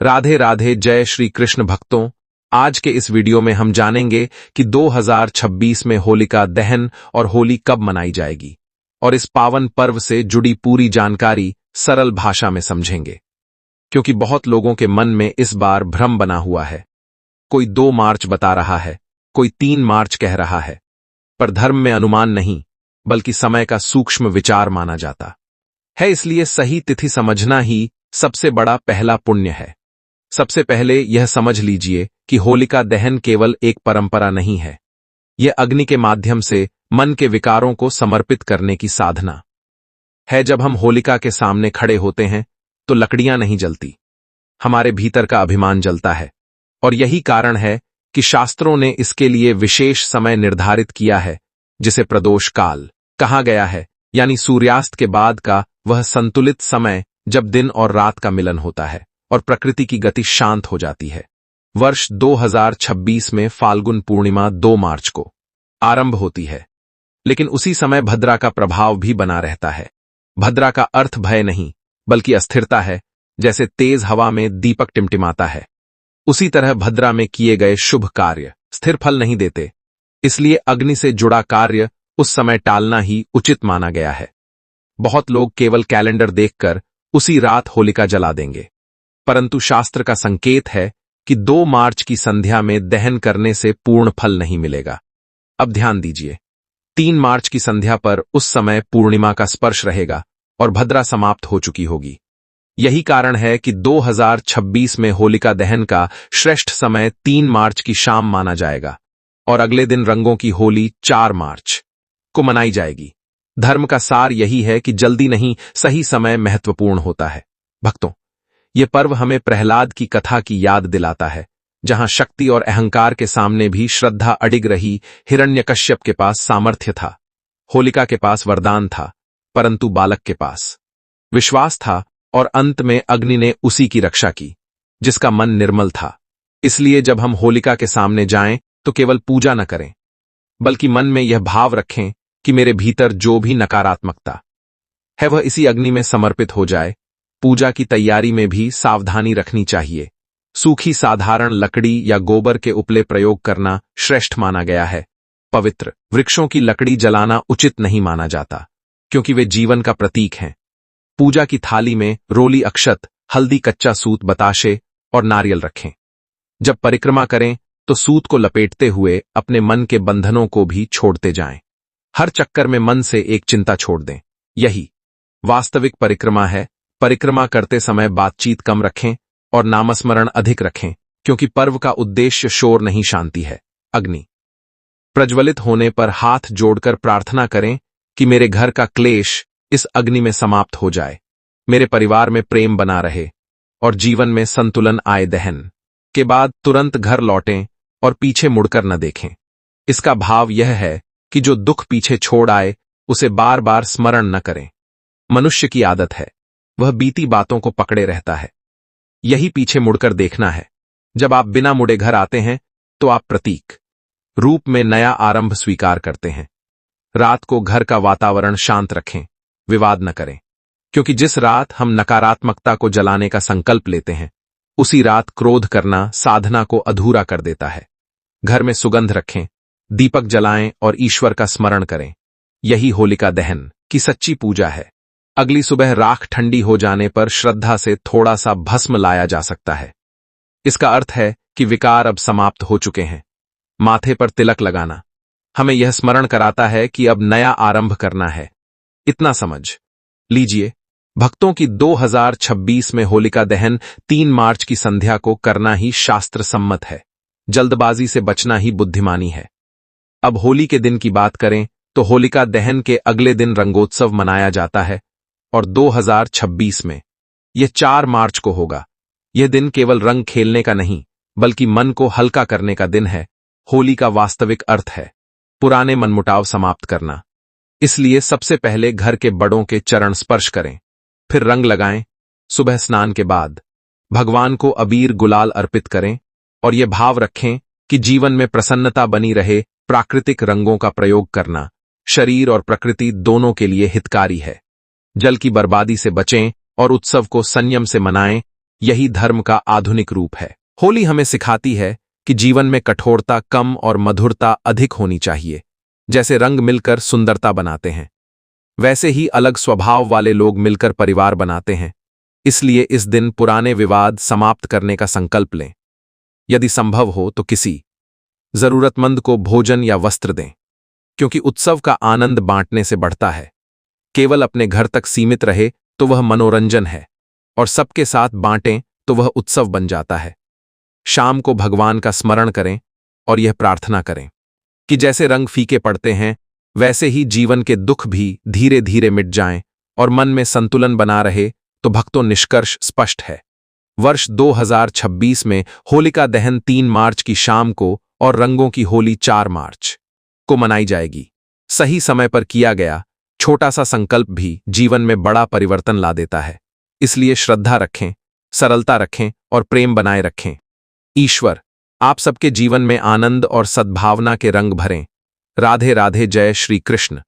राधे राधे। जय श्री कृष्ण भक्तों, आज के इस वीडियो में हम जानेंगे कि 2026 में होलिका दहन और होली कब मनाई जाएगी और इस पावन पर्व से जुड़ी पूरी जानकारी सरल भाषा में समझेंगे, क्योंकि बहुत लोगों के मन में इस बार भ्रम बना हुआ है। कोई 2 मार्च बता रहा है, कोई 3 मार्च कह रहा है, पर धर्म में अनुमान नहीं बल्कि समय का सूक्ष्म विचार माना जाता है। इसलिए सही तिथि समझना ही सबसे बड़ा पहला पुण्य है। सबसे पहले यह समझ लीजिए कि होलिका दहन केवल एक परंपरा नहीं है, यह अग्नि के माध्यम से मन के विकारों को समर्पित करने की साधना है। जब हम होलिका के सामने खड़े होते हैं तो लकड़ियां नहीं जलती, हमारे भीतर का अभिमान जलता है। और यही कारण है कि शास्त्रों ने इसके लिए विशेष समय निर्धारित किया है, जिसे प्रदोष काल कहा गया है, यानी सूर्यास्त के बाद का वह संतुलित समय जब दिन और रात का मिलन होता है और प्रकृति की गति शांत हो जाती है। वर्ष 2026 में फाल्गुन पूर्णिमा 2 मार्च को आरंभ होती है, लेकिन उसी समय भद्रा का प्रभाव भी बना रहता है। भद्रा का अर्थ भय नहीं बल्कि अस्थिरता है। जैसे तेज हवा में दीपक टिमटिमाता है, उसी तरह भद्रा में किए गए शुभ कार्य स्थिर फल नहीं देते। इसलिए अग्नि से जुड़ा कार्य उस समय टालना ही उचित माना गया है। बहुत लोग केवल कैलेंडर देखकर उसी रात होलिका जला देंगे, परंतु शास्त्र का संकेत है कि 2 मार्च की संध्या में दहन करने से पूर्ण फल नहीं मिलेगा। अब ध्यान दीजिए, 3 मार्च की संध्या पर उस समय पूर्णिमा का स्पर्श रहेगा और भद्रा समाप्त हो चुकी होगी। यही कारण है कि 2026 में होलिका दहन का श्रेष्ठ समय 3 मार्च की शाम माना जाएगा और अगले दिन रंगों की होली 4 मार्च को मनाई जाएगी। धर्म का सार यही है कि जल्दी नहीं, सही समय महत्वपूर्ण होता है। भक्तों, यह पर्व हमें प्रहलाद की कथा की याद दिलाता है, जहां शक्ति और अहंकार के सामने भी श्रद्धा अडिग रही। हिरण्यकश्यप के पास सामर्थ्य था, होलिका के पास वरदान था, परंतु बालक के पास विश्वास था और अंत में अग्नि ने उसी की रक्षा की जिसका मन निर्मल था। इसलिए जब हम होलिका के सामने जाएं तो केवल पूजा न करें, बल्कि मन में यह भाव रखें कि मेरे भीतर जो भी नकारात्मकता है वह इसी अग्नि में समर्पित हो जाए। पूजा की तैयारी में भी सावधानी रखनी चाहिए। सूखी साधारण लकड़ी या गोबर के उपले प्रयोग करना श्रेष्ठ माना गया है। पवित्र वृक्षों की लकड़ी जलाना उचित नहीं माना जाता, क्योंकि वे जीवन का प्रतीक हैं। पूजा की थाली में रोली अक्षत, हल्दी, कच्चा सूत, बताशे और नारियल रखें। जब परिक्रमा करें तो सूत को लपेटते हुए अपने मन के बंधनों को भी छोड़ते जाएं। हर चक्कर में मन से एक चिंता छोड़ दें। यही वास्तविक परिक्रमा है। परिक्रमा करते समय बातचीत कम रखें और नामस्मरण अधिक रखें, क्योंकि पर्व का उद्देश्य शोर नहीं, शांति है। अग्नि प्रज्वलित होने पर हाथ जोड़कर प्रार्थना करें कि मेरे घर का क्लेश इस अग्नि में समाप्त हो जाए, मेरे परिवार में प्रेम बना रहे और जीवन में संतुलन आए। दहन के बाद तुरंत घर लौटें और पीछे मुड़कर न देखें। इसका भाव यह है कि जो दुख पीछे छोड़ आए उसे बार बार स्मरण न करें। मनुष्य की आदत है, वह बीती बातों को पकड़े रहता है। यही पीछे मुड़कर देखना है। जब आप बिना मुड़े घर आते हैं तो आप प्रतीक रूप में नया आरंभ स्वीकार करते हैं। रात को घर का वातावरण शांत रखें, विवाद न करें, क्योंकि जिस रात हम नकारात्मकता को जलाने का संकल्प लेते हैं, उसी रात क्रोध करना साधना को अधूरा कर देता है। घर में सुगंध रखें, दीपक जलाएं और ईश्वर का स्मरण करें। यही होलिका दहन की सच्ची पूजा है। अगली सुबह राख ठंडी हो जाने पर श्रद्धा से थोड़ा सा भस्म लाया जा सकता है। इसका अर्थ है कि विकार अब समाप्त हो चुके हैं। माथे पर तिलक लगाना हमें यह स्मरण कराता है कि अब नया आरंभ करना है। इतना समझ लीजिए भक्तों की 2026 में होलिका दहन 3 मार्च की संध्या को करना ही शास्त्र सम्मत है। जल्दबाजी से बचना ही बुद्धिमानी है। अब होली के दिन की बात करें तो होलिका दहन के अगले दिन रंगोत्सव मनाया जाता है और 2026 में यह 4 मार्च को होगा। यह दिन केवल रंग खेलने का नहीं बल्कि मन को हल्का करने का दिन है। होली का वास्तविक अर्थ है पुराने मनमुटाव समाप्त करना। इसलिए सबसे पहले घर के बड़ों के चरण स्पर्श करें, फिर रंग लगाएं। सुबह स्नान के बाद भगवान को अबीर गुलाल अर्पित करें और यह भाव रखें कि जीवन में प्रसन्नता बनी रहे। प्राकृतिक रंगों का प्रयोग करना शरीर और प्रकृति दोनों के लिए हितकारी है। जल की बर्बादी से बचें और उत्सव को संयम से मनाएं। यही धर्म का आधुनिक रूप है। होली हमें सिखाती है कि जीवन में कठोरता कम और मधुरता अधिक होनी चाहिए। जैसे रंग मिलकर सुंदरता बनाते हैं, वैसे ही अलग स्वभाव वाले लोग मिलकर परिवार बनाते हैं। इसलिए इस दिन पुराने विवाद समाप्त करने का संकल्प लें। यदि संभव हो तो किसी जरूरतमंद को भोजन या वस्त्र दें, क्योंकि उत्सव का आनंद बांटने से बढ़ता है। केवल अपने घर तक सीमित रहे तो वह मनोरंजन है, और सबके साथ बांटें तो वह उत्सव बन जाता है। शाम को भगवान का स्मरण करें और यह प्रार्थना करें कि जैसे रंग फीके पड़ते हैं, वैसे ही जीवन के दुख भी धीरे धीरे मिट जाएं और मन में संतुलन बना रहे। तो भक्तों, निष्कर्ष स्पष्ट है। वर्ष 2026 में होलिका दहन 3 मार्च की शाम को और रंगों की होली 4 मार्च को मनाई जाएगी। सही समय पर किया गया छोटा सा संकल्प भी जीवन में बड़ा परिवर्तन ला देता है। इसलिए श्रद्धा रखें, सरलता रखें और प्रेम बनाए रखें। ईश्वर आप सबके जीवन में आनंद और सद्भावना के रंग भरें। राधे राधे। जय श्री कृष्ण।